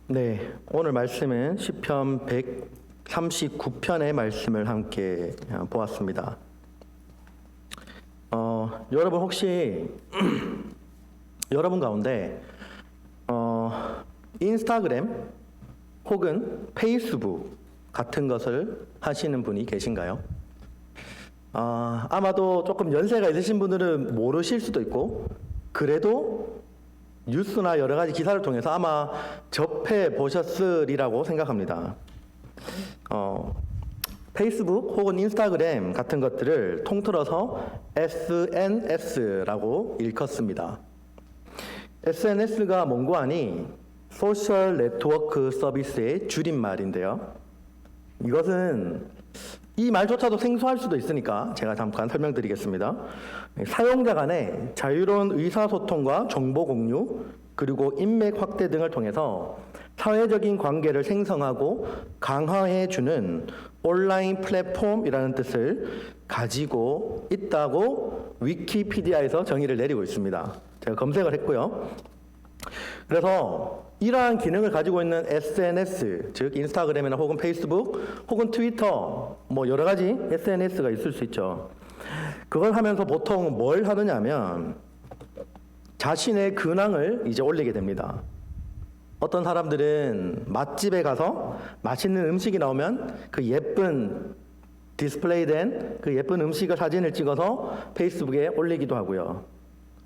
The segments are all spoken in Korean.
네, 오늘 말씀은 시편 139편의 말씀을 함께 보았습니다. 여러분 혹시 여러분 가운데 인스타그램 혹은 페이스북 같은 것을 하시는 분이 계신가요? 아마도 조금 연세가 있으신 분들은 모르실 수도 있고, 그래도 뉴스나 여러 가지 기사를 통해서 아마 접해 보셨으리라고 생각합니다. 페이스북 혹은 인스타그램 같은 것들을 통틀어서 SNS라고 일컫습니다. SNS가 뭔고 하니 소셜 네트워크 서비스의 줄임말인데요. 이것은 이 말조차도 생소할 수도 있으니까 제가 잠깐 설명드리겠습니다. 사용자 간의 자유로운 의사소통과 정보 공유, 그리고 인맥 확대 등을 통해서 사회적인 관계를 생성하고 강화해주는 온라인 플랫폼이라는 뜻을 가지고 있다고 위키피디아에서 정의를 내리고 있습니다. 제가 검색을 했고요. 그래서 이러한 기능을 가지고 있는 SNS, 즉 인스타그램이나 혹은 페이스북 혹은 트위터, 뭐 여러 가지 SNS가 있을 수 있죠. 그걸 하면서 보통 뭘 하느냐 하면 자신의 근황을 이제 올리게 됩니다. 어떤 사람들은 맛집에 가서 맛있는 음식이 나오면 그 예쁜 디스플레이된 그 예쁜 음식을 사진을 찍어서 페이스북에 올리기도 하고요.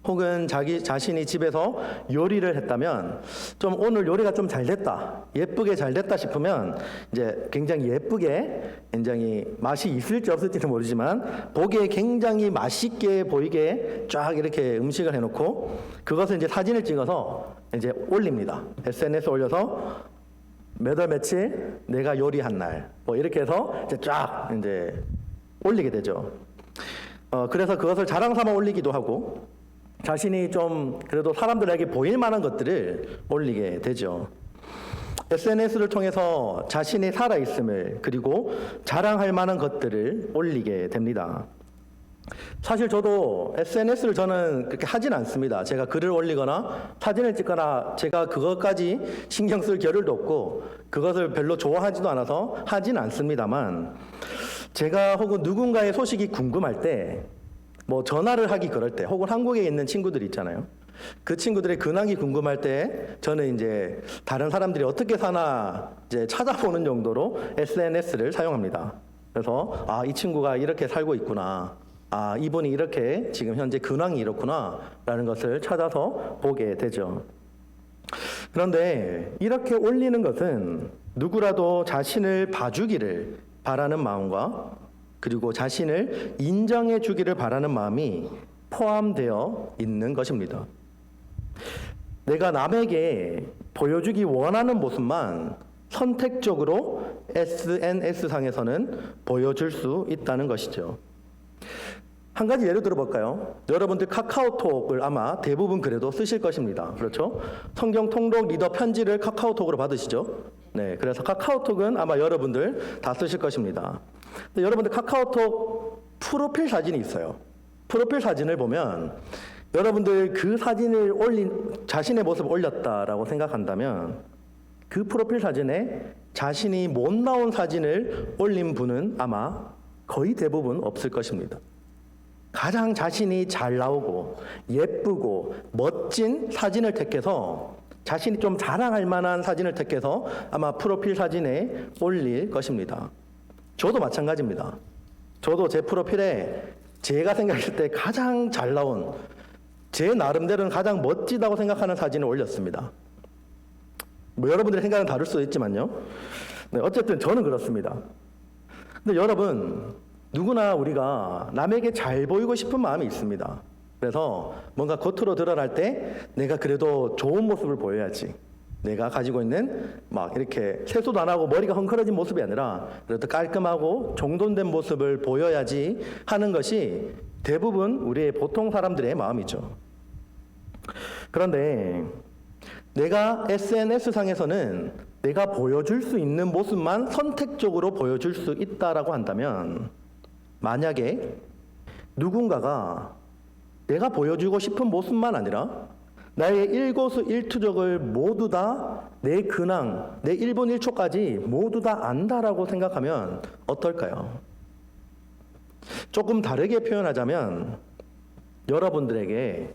혹은 자기 자신이 집에서 요리를 했다면 좀 오늘 요리가 좀 잘 됐다, 예쁘게 잘 됐다 싶으면 이제 굉장히 예쁘게, 굉장히 맛이 있을지 없을지는 모르지만 보기에 굉장히 맛있게 보이게 쫙 이렇게 음식을 해놓고 그것을 이제 사진을 찍어서 이제 올립니다. SNS에 올려서 몇 월 며칠 내가 요리한 날, 뭐 이렇게 해서 이제 쫙 이제 올리게 되죠. 그래서 그것을 자랑 삼아 올리기도 하고, 자신이 좀 그래도 사람들에게 보일 만한 것들을 올리게 되죠. SNS를 통해서 자신이 살아있음을, 그리고 자랑할 만한 것들을 올리게 됩니다. 사실 저도 SNS를 저는 그렇게 하진 않습니다. 제가 글을 올리거나 사진을 찍거나 제가 그것까지 신경 쓸 겨를도 없고 그것을 별로 좋아하지도 않아서 하진 않습니다만, 제가 혹은 누군가의 소식이 궁금할 때, 뭐 전화를 하기 그럴 때, 혹은 한국에 있는 친구들 있잖아요. 그 친구들의 근황이 궁금할 때 저는 이제 다른 사람들이 어떻게 사나 이제 찾아보는 정도로 SNS를 사용합니다. 그래서 이 친구가 이렇게 살고 있구나, 이분이 이렇게 지금 현재 근황이 이렇구나 라는 것을 찾아서 보게 되죠. 그런데 이렇게 올리는 것은 누구라도 자신을 봐주기를 바라는 마음과, 그리고 자신을 인정해 주기를 바라는 마음이 포함되어 있는 것입니다. 내가 남에게 보여주기 원하는 모습만 선택적으로 SNS상에서는 보여줄 수 있다는 것이죠. 한 가지 예를 들어볼까요? 여러분들 카카오톡을 아마 대부분 그래도 쓰실 것입니다. 그렇죠? 성경 통독 리더 편지를 카카오톡으로 받으시죠? 네, 그래서 카카오톡은 아마 여러분들 다 쓰실 것입니다. 근데 여러분들 카카오톡 프로필 사진이 있어요. 프로필 사진을 보면 여러분들 그 사진을 자신의 모습을 올렸다라고 생각한다면 그 프로필 사진에 자신이 못 나온 사진을 올린 분은 아마 거의 대부분 없을 것입니다. 가장 자신이 잘 나오고 예쁘고 멋진 사진을 택해서, 자신이 좀 자랑할 만한 사진을 택해서 아마 프로필 사진에 올릴 것입니다. 저도 마찬가지입니다. 저도 제 프로필에 제가 생각할 때 가장 잘 나온, 제 나름대로는 가장 멋지다고 생각하는 사진을 올렸습니다. 뭐 여러분들의 생각은 다를 수도 있지만요. 네, 어쨌든 저는 그렇습니다. 근데 여러분, 누구나 우리가 남에게 잘 보이고 싶은 마음이 있습니다. 그래서 뭔가 겉으로 드러날 때 내가 그래도 좋은 모습을 보여야지, 내가 가지고 있는 막 이렇게 세수도 안 하고 머리가 헝클어진 모습이 아니라 그래도 깔끔하고 정돈된 모습을 보여야지 하는 것이 대부분 우리의 보통 사람들의 마음이죠. 그런데 내가 SNS상에서는 내가 보여줄 수 있는 모습만 선택적으로 보여줄 수 있다라고 한다면, 만약에 누군가가 내가 보여주고 싶은 모습만 아니라 나의 일거수일투족을 모두 다 내 근황, 내 1분 1초까지 모두 다 안다라고 생각하면 어떨까요? 조금 다르게 표현하자면 여러분들에게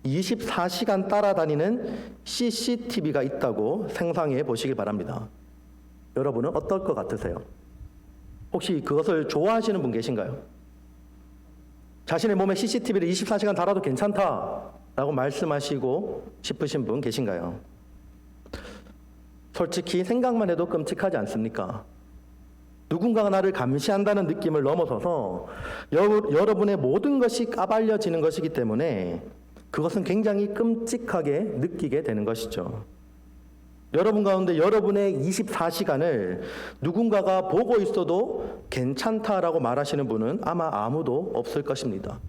24시간 따라다니는 CCTV가 있다고 상상해 보시기 바랍니다. 여러분은 어떨 것 같으세요? 혹시 그것을 좋아하시는 분 계신가요? 자신의 몸에 CCTV를 24시간 달아도 괜찮다라고 말씀하시고 싶으신 분 계신가요? 솔직히 생각만 해도 끔찍하지 않습니까? 누군가가 나를 감시한다는 느낌을 넘어서서 여러분의 모든 것이 까발려지는 것이기 때문에 그것은 굉장히 끔찍하게 느끼게 되는 것이죠. 여러분 가운데 여러분의 24시간을 누군가가 보고 있어도 괜찮다라고 말하시는 분은 아마 아무도 없을 것입니다.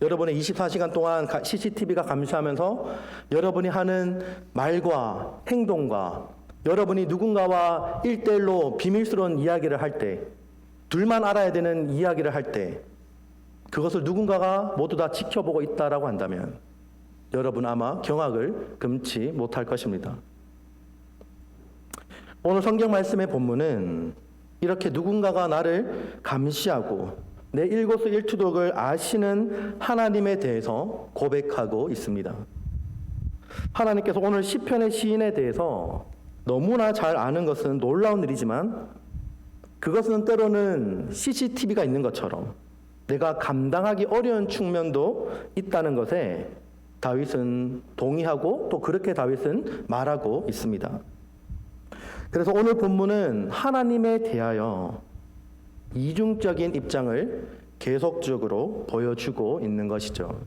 여러분의 24시간 동안 CCTV가 감시하면서 여러분이 하는 말과 행동과 여러분이 누군가와 1대1로 비밀스러운 이야기를 할 때, 둘만 알아야 되는 이야기를 할 때, 그것을 누군가가 모두 다 지켜보고 있다라고 한다면 여러분 아마 경악을 금치 못할 것입니다. 오늘 성경 말씀의 본문은 이렇게 누군가가 나를 감시하고 내 일거수일투족을 아시는 하나님에 대해서 고백하고 있습니다. 하나님께서 오늘 시편의 시인에 대해서 너무나 잘 아는 것은 놀라운 일이지만 그것은 때로는 CCTV가 있는 것처럼 내가 감당하기 어려운 측면도 있다는 것에 다윗은 동의하고 또 그렇게 다윗은 말하고 있습니다. 그래서 오늘 본문은 하나님에 대하여 이중적인 입장을 계속적으로 보여주고 있는 것이죠.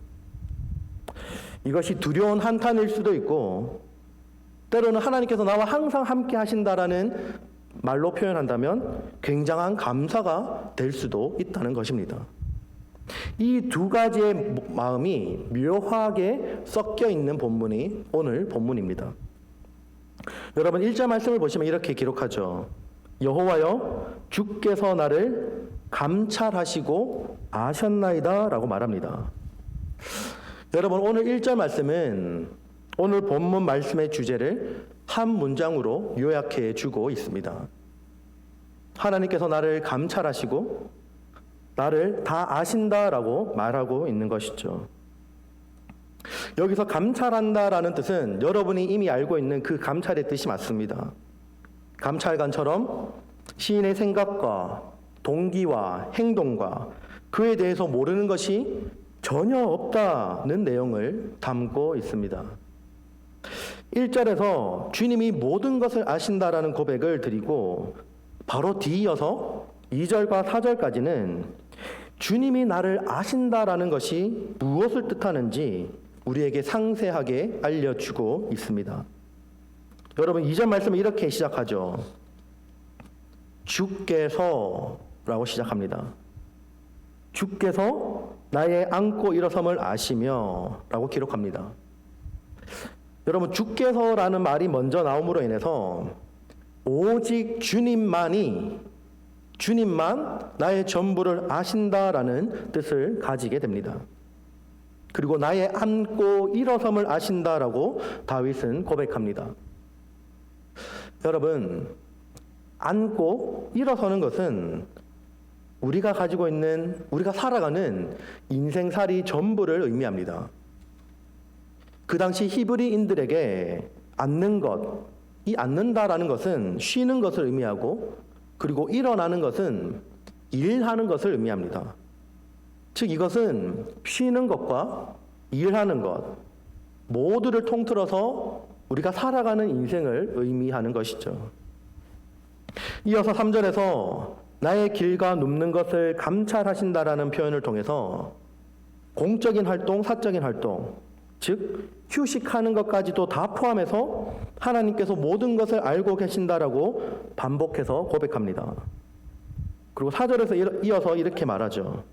이것이 두려운 한탄일 수도 있고 때로는 하나님께서 나와 항상 함께 하신다라는 말로 표현한다면 굉장한 감사가 될 수도 있다는 것입니다. 이 두 가지의 마음이 묘하게 섞여 있는 본문이 오늘 본문입니다. 여러분 1절 말씀을 보시면 이렇게 기록하죠. 여호와여 주께서 나를 감찰하시고 아셨나이다 라고 말합니다. 여러분 오늘 1절 말씀은 오늘 본문 말씀의 주제를 한 문장으로 요약해 주고 있습니다. 하나님께서 나를 감찰하시고 나를 다 아신다라고 말하고 있는 것이죠. 여기서 감찰한다라는 뜻은 여러분이 이미 알고 있는 그 감찰의 뜻이 맞습니다. 감찰관처럼 시인의 생각과 동기와 행동과 그에 대해서 모르는 것이 전혀 없다는 내용을 담고 있습니다. 1절에서 주님이 모든 것을 아신다라는 고백을 드리고 바로 뒤이어서 2절과 4절까지는 주님이 나를 아신다라는 것이 무엇을 뜻하는지 우리에게 상세하게 알려주고 있습니다. 여러분 2절 말씀은 이렇게 시작하죠. 주께서라고 시작합니다. 주께서 나의 앉고 일어섬을 아시며 라고 기록합니다. 여러분 주께서라는 말이 먼저 나옴으로 인해서 오직 주님만 나의 전부를 아신다라는 뜻을 가지게 됩니다. 그리고 나의 앉고 일어섬을 아신다라고 다윗은 고백합니다. 여러분 앉고 일어서는 것은 우리가 가지고 있는 우리가 살아가는 인생살이 전부를 의미합니다. 그 당시 히브리인들에게 앉는 것, 이 앉는다라는 것은 쉬는 것을 의미하고 그리고 일어나는 것은 일하는 것을 의미합니다. 즉 이것은 쉬는 것과 일하는 것 모두를 통틀어서 우리가 살아가는 인생을 의미하는 것이죠. 이어서 3절에서 나의 길과 눕는 것을 감찰하신다라는 표현을 통해서 공적인 활동, 사적인 활동, 즉 휴식하는 것까지도 다 포함해서 하나님께서 모든 것을 알고 계신다라고 반복해서 고백합니다. 그리고 4절에서 이어서 이렇게 말하죠.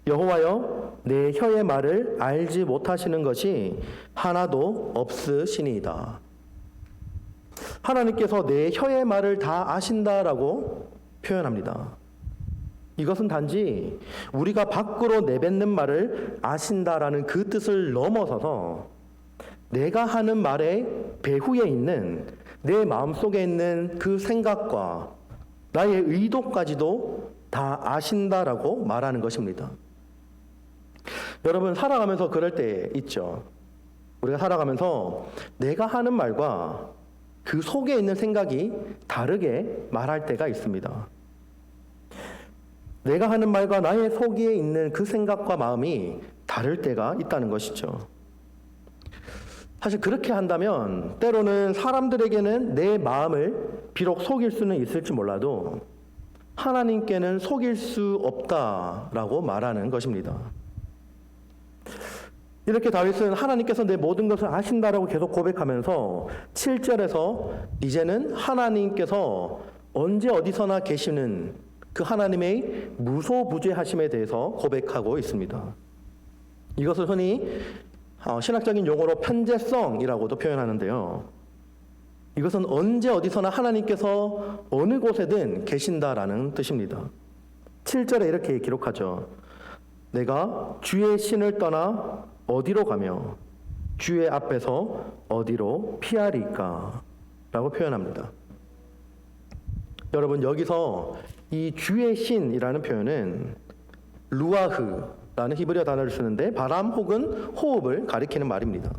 여호와여 내 혀의 말을 알지 못하시는 것이 하나도 없으시니이다. 하나님께서 내 혀의 말을 다 아신다라고 표현합니다. 이것은 단지 우리가 밖으로 내뱉는 말을 아신다라는 그 뜻을 넘어서서 내가 하는 말의 배후에 있는 내 마음속에 있는 그 생각과 나의 의도까지도 다 아신다라고 말하는 것입니다. 여러분, 살아가면서 그럴 때 있죠. 우리가 살아가면서 내가 하는 말과 그 속에 있는 생각이 다르게 말할 때가 있습니다. 내가 하는 말과 나의 속에 있는 그 생각과 마음이 다를 때가 있다는 것이죠. 사실 그렇게 한다면 때로는 사람들에게는 내 마음을 비록 속일 수는 있을지 몰라도 하나님께는 속일 수 없다라고 말하는 것입니다. 이렇게 다윗은 하나님께서 내 모든 것을 아신다라고 계속 고백하면서 7절에서 이제는 하나님께서 언제 어디서나 계시는 그 하나님의 무소부재하심에 대해서 고백하고 있습니다. 이것을 흔히 신학적인 용어로 편재성이라고도 표현하는데요. 이것은 언제 어디서나 하나님께서 어느 곳에든 계신다라는 뜻입니다. 7절에 이렇게 기록하죠. 내가 주의 신을 떠나 어디로 가며 주의 앞에서 어디로 피하리까? 라고 표현합니다. 여러분, 여기서 이 주의 신이라는 표현은 루아흐라는 히브리어 단어를 쓰는데 바람 혹은 호흡을 가리키는 말입니다.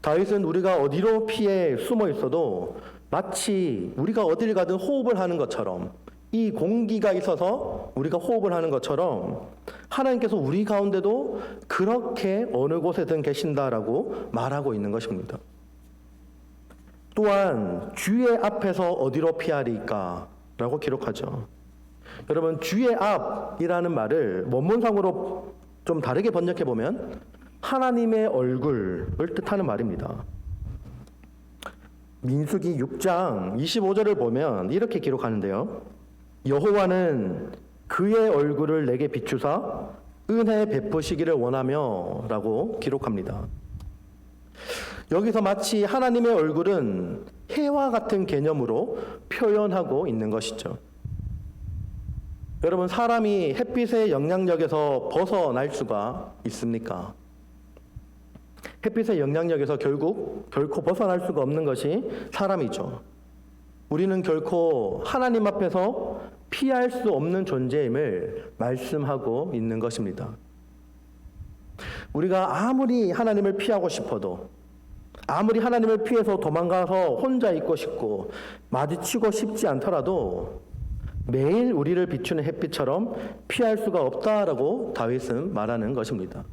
다윗은 우리가 어디로 피해 숨어 있어도 마치 우리가 어딜 가든 호흡을 하는 것처럼, 이 공기가 있어서 우리가 호흡을 하는 것처럼 하나님께서 우리 가운데도 그렇게 어느 곳에든 계신다라고 말하고 있는 것입니다. 또한 주의 앞에서 어디로 피하리까? 라고 기록하죠. 여러분, 주의 앞이라는 말을 원문상으로 좀 다르게 번역해 보면 하나님의 얼굴을 뜻하는 말입니다. 민수기 6장 25절을 보면 이렇게 기록하는데요. 여호와는 그의 얼굴을 내게 비추사 은혜 베푸시기를 원하며 라고 기록합니다. 여기서 마치 하나님의 얼굴은 해와 같은 개념으로 표현하고 있는 것이죠. 여러분, 사람이 햇빛의 영향력에서 벗어날 수가 있습니까? 햇빛의 영향력에서 결코 벗어날 수가 없는 것이 사람이죠. 우리는 결코 하나님 앞에서 피할 수 없는 존재임을 말씀하고 있는 것입니다. 우리가 아무리 하나님을 피하고 싶어도, 아무리 하나님을 피해서 도망가서 혼자 있고 싶고 마주치고 싶지 않더라도 매일 우리를 비추는 햇빛처럼 피할 수가 없다라고 다윗은 말하는 것입니다.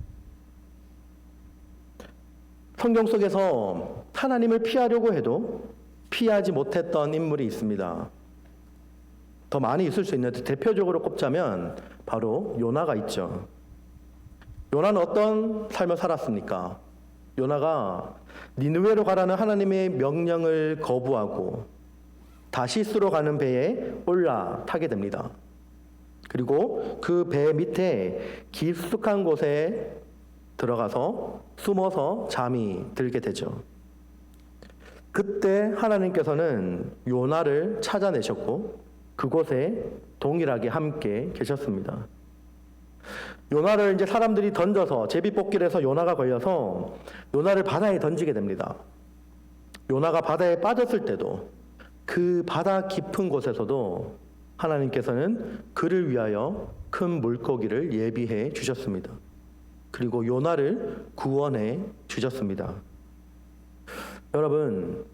성경 속에서 하나님을 피하려고 해도 피하지 못했던 인물이 있습니다. 더 많이 있을 수 있는데 대표적으로 꼽자면 바로 요나가 있죠. 요나는 어떤 삶을 살았습니까? 요나가 니느웨로 가라는 하나님의 명령을 거부하고 다시스로 가는 배에 올라타게 됩니다. 그리고 그 배 밑에 깊숙한 곳에 들어가서 숨어서 잠이 들게 되죠. 그때 하나님께서는 요나를 찾아내셨고 그곳에 동일하게 함께 계셨습니다. 요나를 이제 사람들이 던져서 제비뽑기를 요나가 걸려서 요나를 바다에 던지게 됩니다. 요나가 바다에 빠졌을 때도 그 바다 깊은 곳에서도 하나님께서는 그를 위하여 큰 물고기를 예비해 주셨습니다. 그리고 요나를 구원해 주셨습니다. 여러분,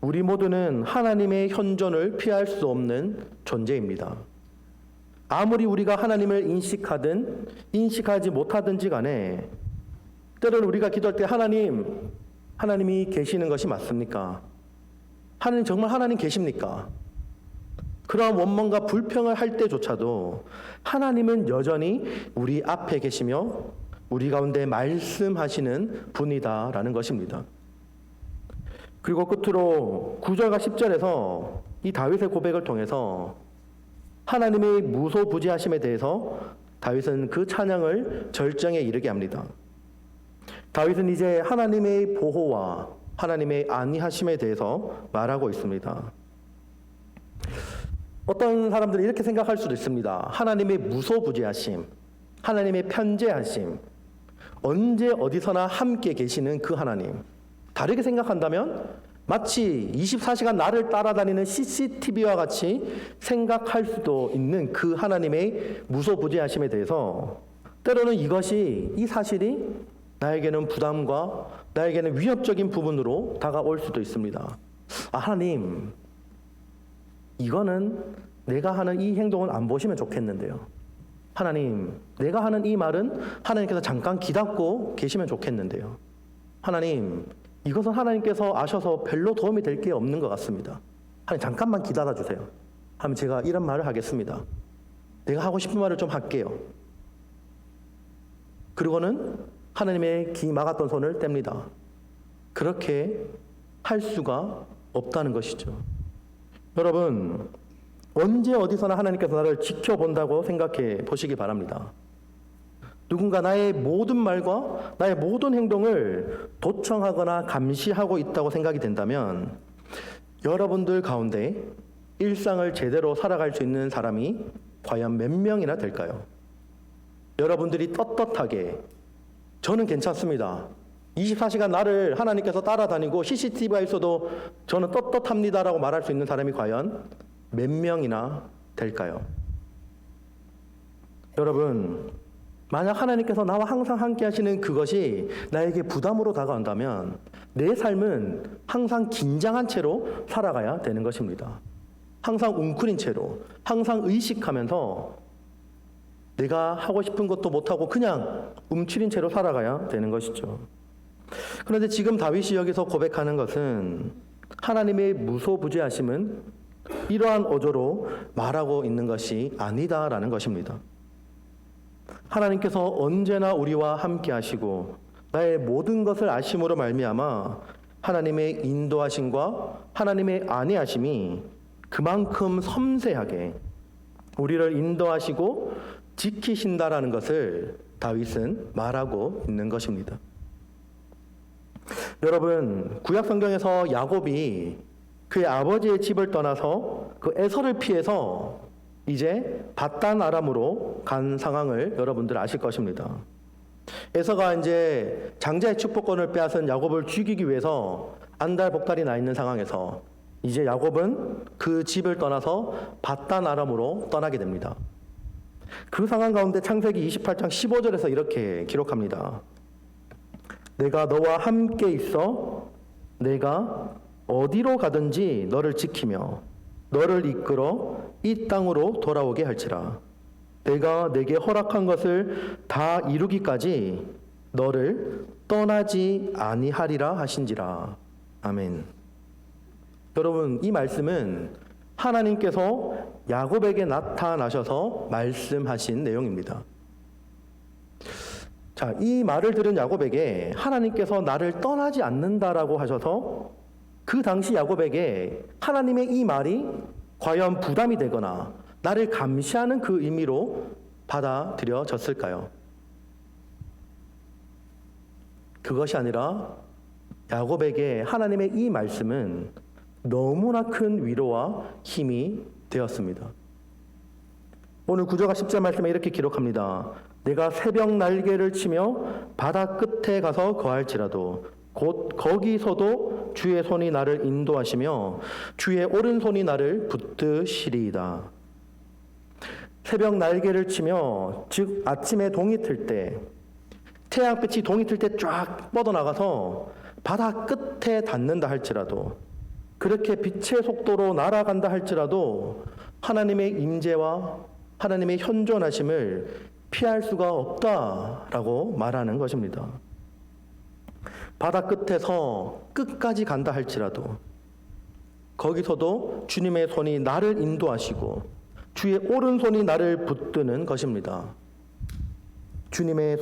우리 모두는 하나님의 현존을 피할 수 없는 존재입니다. 아무리 우리가 하나님을 인식하든 인식하지 못하든지 간에 때로는 우리가 기도할 때 하나님이 계시는 것이 맞습니까? 하나님 정말 하나님 계십니까? 그러한 원망과 불평을 할 때조차도 하나님은 여전히 우리 앞에 계시며 우리 가운데 말씀하시는 분이다라는 것입니다. 그리고 끝으로 9절과 10절에서 이 다윗의 고백을 통해서 하나님의 무소부지하심에 대해서 다윗은 그 찬양을 절정에 이르게 합니다. 다윗은 이제 하나님의 보호와 하나님의 안위하심에 대해서 말하고 있습니다. 어떤 사람들은 이렇게 생각할 수도 있습니다. 하나님의 무소부지하심, 하나님의 편재하심, 언제 어디서나 함께 계시는 그 하나님, 다르게 생각한다면 마치 24시간 나를 따라다니는 CCTV와 같이 생각할 수도 있는 그 하나님의 무소부재하심에 대해서 때로는 이 사실이 나에게는 부담과 나에게는 위협적인 부분으로 다가올 수도 있습니다. 하나님, 이거는 내가 하는 이 행동은 안 보시면 좋겠는데요. 하나님, 내가 하는 이 말은 하나님께서 잠깐 기다고 계시면 좋겠는데요. 하나님, 이것은 하나님께서 아셔서 별로 도움이 될 게 없는 것 같습니다. 하나님, 잠깐만 기다려 주세요. 하면 제가 이런 말을 하겠습니다. 내가 하고 싶은 말을 좀 할게요. 그리고는 하나님의 기 막았던 손을 뗍니다. 그렇게 할 수가 없다는 것이죠. 여러분, 언제 어디서나 하나님께서 나를 지켜본다고 생각해 보시기 바랍니다. 누군가 나의 모든 말과 나의 모든 행동을 도청하거나 감시하고 있다고 생각이 된다면 여러분들 가운데 일상을 제대로 살아갈 수 있는 사람이 과연 몇 명이나 될까요? 여러분들이 떳떳하게 저는 괜찮습니다. 24시간 나를 하나님께서 따라다니고 CCTV가 있어도 저는 떳떳합니다라고 말할 수 있는 사람이 과연 몇 명이나 될까요? 여러분, 만약 하나님께서 나와 항상 함께 하시는 그것이 나에게 부담으로 다가온다면 내 삶은 항상 긴장한 채로 살아가야 되는 것입니다. 항상 웅크린 채로, 항상 의식하면서 내가 하고 싶은 것도 못하고 그냥 움츠린 채로 살아가야 되는 것이죠. 그런데 지금 다윗이 여기서 고백하는 것은 하나님의 무소부재하심은 이러한 어조로 말하고 있는 것이 아니다라는 것입니다. 하나님께서 언제나 우리와 함께 하시고 나의 모든 것을 아심으로 말미암아 하나님의 인도하심과 하나님의 안위하심이 그만큼 섬세하게 우리를 인도하시고 지키신다라는 것을 다윗은 말하고 있는 것입니다. 여러분, 구약 성경에서 야곱이 그의 아버지의 집을 떠나서 그 에서를 피해서 이제 밧단 아람으로 간 상황을 여러분들 아실 것입니다. 에서가 이제 장자의 축복권을 빼앗은 야곱을 죽이기 위해서 안달복달이 나 있는 상황에서 이제 야곱은 그 집을 떠나서 밧단 아람으로 떠나게 됩니다. 그 상황 가운데 창세기 28장 15절에서 이렇게 기록합니다. 내가 너와 함께 있어 내가 어디로 가든지 너를 지키며 너를 이끌어 이 땅으로 돌아오게 할지라. 내가 내게 허락한 것을 다 이루기까지 너를 떠나지 아니하리라 하신지라. 아멘. 여러분, 이 말씀은 하나님께서 야곱에게 나타나셔서 말씀하신 내용입니다. 자, 이 말을 들은 야곱에게 하나님께서 나를 떠나지 않는다라고 하셔서 그 당시 야곱에게 하나님의 이 말이 과연 부담이 되거나 나를 감시하는 그 의미로 받아들여졌을까요? 그것이 아니라 야곱에게 하나님의 이 말씀은 너무나 큰 위로와 힘이 되었습니다. 오늘 9절과 10절 말씀에 이렇게 기록합니다. 내가 새벽 날개를 치며 바다 끝에 가서 거할지라도 곧 거기서도 주의 손이 나를 인도하시며 주의 오른손이 나를 붙드시리이다. 새벽 날개를 치며 즉 아침에 동이 틀 때 태양빛이 동이 틀 때 쫙 뻗어나가서 바다 끝에 닿는다 할지라도 그렇게 빛의 속도로 날아간다 할지라도 하나님의 임재와 하나님의 현존하심을 피할 수가 없다라고 말하는 것입니다. 바다 끝에서 끝까지 간다 할지라도 거기서도 주님의 손이 나를 인도하시고 주의 오른손이 나를 붙드는 것입니다. 주님의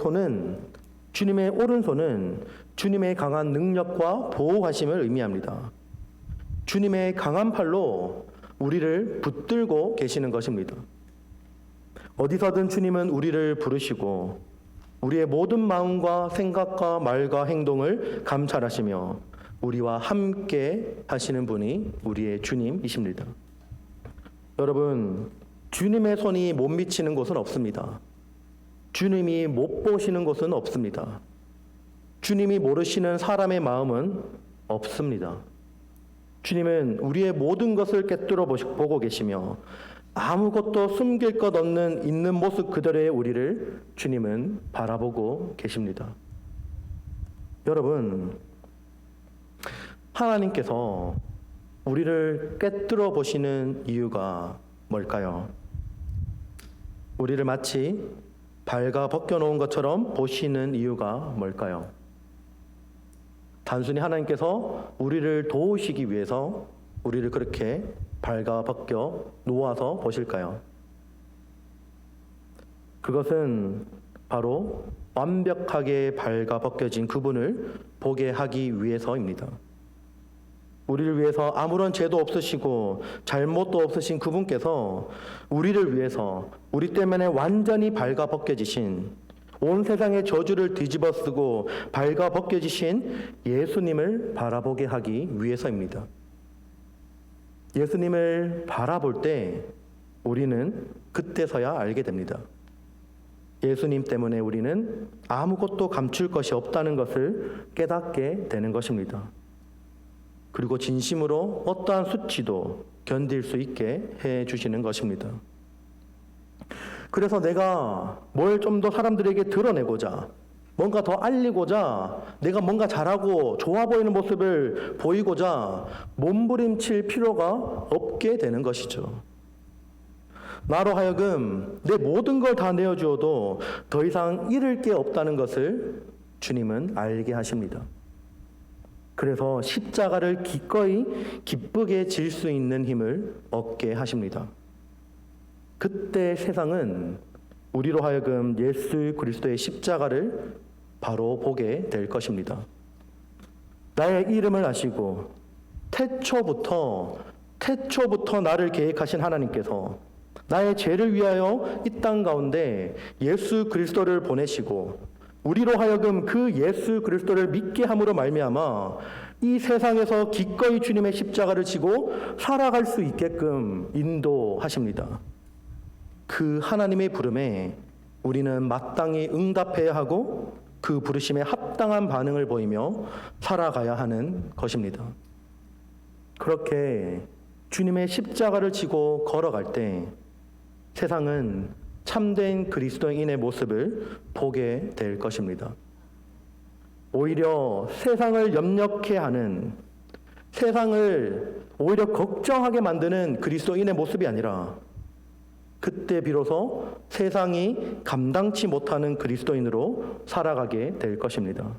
오른손은 주님의 강한 능력과 보호하심을 의미합니다. 주님의 강한 팔로 우리를 붙들고 계시는 것입니다. 어디서든 주님은 우리를 부르시고 우리의 모든 마음과 생각과 말과 행동을 감찰하시며 우리와 함께 하시는 분이 우리의 주님이십니다. 여러분, 주님의 손이 못 미치는 곳은 없습니다. 주님이 못 보시는 곳은 없습니다. 주님이 모르시는 사람의 마음은 없습니다. 주님은 우리의 모든 것을 꿰뚫어 보고 계시며 아무것도 숨길 것 없는 있는 모습 그대로의 우리를 주님은 바라보고 계십니다. 여러분, 하나님께서 우리를 꿰뚫어 보시는 이유가 뭘까요? 우리를 마치 발가 벗겨놓은 것처럼 보시는 이유가 뭘까요? 단순히 하나님께서 우리를 도우시기 위해서 우리를 그렇게 발가 벗겨 놓아서 보실까요? 그것은 바로 완벽하게 발가 벗겨진 그분을 보게 하기 위해서입니다. 우리를 위해서 아무런 죄도 없으시고 잘못도 없으신 그분께서 우리를 위해서 우리 때문에 완전히 발가 벗겨지신, 온 세상의 저주를 뒤집어 쓰고 발가 벗겨지신 예수님을 바라보게 하기 위해서입니다. 예수님을 바라볼 때 우리는 그때서야 알게 됩니다. 예수님 때문에 우리는 아무것도 감출 것이 없다는 것을 깨닫게 되는 것입니다. 그리고 진심으로 어떠한 수치도 견딜 수 있게 해 주시는 것입니다. 그래서 내가 뭘 좀 더 사람들에게 드러내고자, 뭔가 더 알리고자, 내가 뭔가 잘하고 좋아 보이는 모습을 보이고자 몸부림칠 필요가 없게 되는 것이죠. 나로 하여금 내 모든 걸 다 내어주어도 더 이상 잃을 게 없다는 것을 주님은 알게 하십니다. 그래서 십자가를 기꺼이 기쁘게 질 수 있는 힘을 얻게 하십니다. 그때 세상은 우리로 하여금 예수 그리스도의 십자가를 바로 보게 될 것입니다. 나의 이름을 아시고 태초부터 나를 계획하신 하나님께서 나의 죄를 위하여 이 땅 가운데 예수 그리스도를 보내시고 우리로 하여금 그 예수 그리스도를 믿게 함으로 말미암아 이 세상에서 기꺼이 주님의 십자가를 지고 살아갈 수 있게끔 인도하십니다. 그 하나님의 부름에 우리는 마땅히 응답해야 하고 그 부르심에 합당한 반응을 보이며 살아가야 하는 것입니다. 그렇게 주님의 십자가를 지고 걸어갈 때 세상은 참된 그리스도인의 모습을 보게 될 것입니다. 오히려 세상을 염려케 하는, 세상을 오히려 걱정하게 만드는 그리스도인의 모습이 아니라 그때 비로소 세상이 감당치 못하는 그리스도인으로 살아가게 될 것입니다.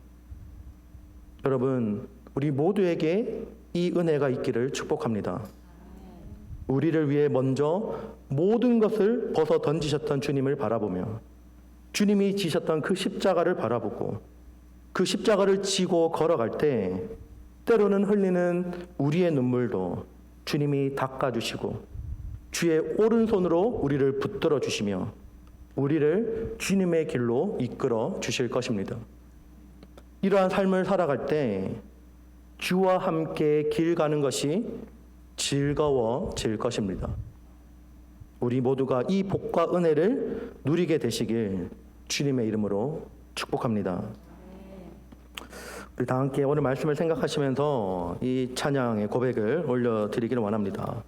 여러분, 우리 모두에게 이 은혜가 있기를 축복합니다. 우리를 위해 먼저 모든 것을 벗어 던지셨던 주님을 바라보며 주님이 지셨던 그 십자가를 바라보고 그 십자가를 지고 걸어갈 때 때로는 흘리는 우리의 눈물도 주님이 닦아주시고 주의 오른손으로 우리를 붙들어 주시며 우리를 주님의 길로 이끌어 주실 것입니다. 이러한 삶을 살아갈 때 주와 함께 길 가는 것이 즐거워질 것입니다. 우리 모두가 이 복과 은혜를 누리게 되시길 주님의 이름으로 축복합니다. 우리 다 함께 오늘 말씀을 생각하시면서 이 찬양의 고백을 올려드리기를 원합니다.